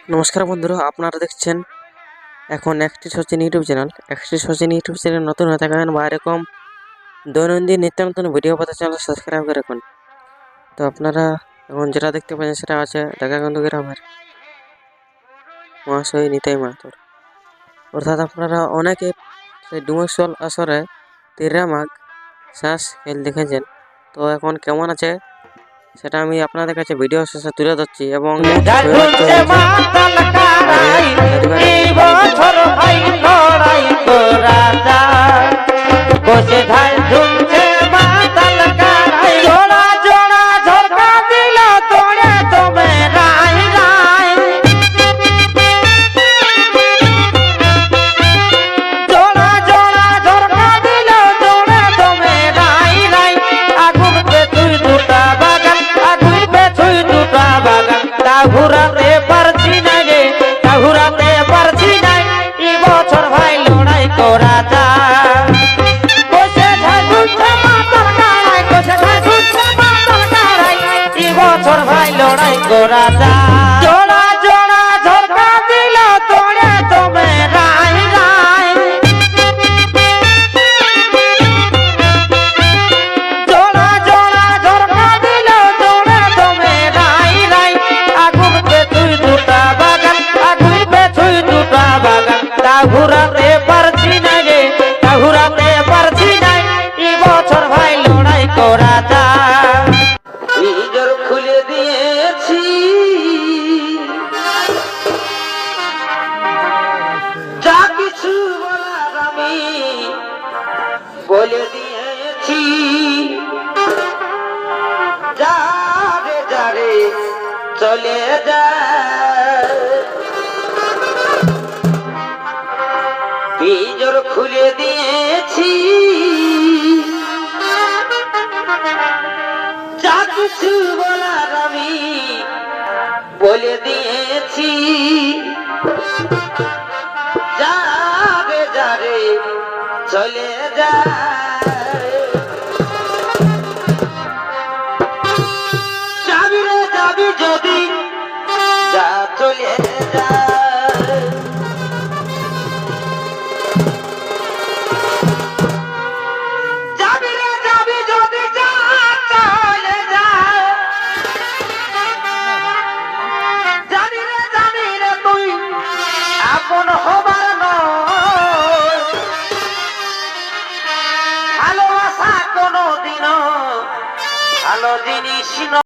নমস্কার বন্ধুরা, আপনারা দেখছেন এখন একটি সচিন ইউটিউব চ্যানেল। একটি সচিন ইউটিউব চ্যানেল নতুন হয়ে থাকেন বা এরকম দৈনন্দিন নিত্য নতুন ভিডিও পাতে চ্যানেল সাবস্ক্রাইব করে রাখুন। তো আপনারা এখন যেটা দেখতে পাচ্ছেন সেটা আছে ঢাকাকান্দ গ্রামের মহাশয় নিতাই মাহাতোর। অর্থাৎ আপনারা অনেকে সেই ডুমুরসল আসরে তিরামাগ শ্বাস খেল দেখেছেন। তো এখন কেমন আছে সেটা আমি আপনাদের কাছে ভিডিও শেষে তুলে ধরছি এবং ঘুরাতে পারছি না রে, ঘুরাতে পারছি না। এই বছর ভাই লড়াই করা যায়, বসে ঝাড়ুতে মাথার গাড়াই, বসে ঝাড়ুতে মাথার গাড়াই। এই বছর ভাই লড়াই করা যায়। জোড়া জোড়া ঝরকা দিল তোড়ে তুমি রাই রাই, জোড়া জোড়া ঝরকা দিল তোড়ে তুমি রাই রাই। আগুন পেছুই দুটা বাগান, আগুন পেছুই দুটা বাগান। তা ঘুরাতে পারছি না রে, তা ঘুরাতে পারছি না। এই বছর ভাই লড়াই করা যায়। ইজর খুলে দিয়েছি, যা কিছু বলার আমি বলে দিয়েছি। যারে যারে চলে যায়, ইজর খুলে দিয়েছি, যা কিছু বলার আমি বলে দিয়েছি। যারে যারে চলে যায়, যাবি রে যাবি যদি যা চলে যায়। যাবি রে যাবি যদি যা চলে যায়। জানি রে তুই আপন হবার নয়, ভালোবাসা কোনোদিনও ভালো জিনিস নয়।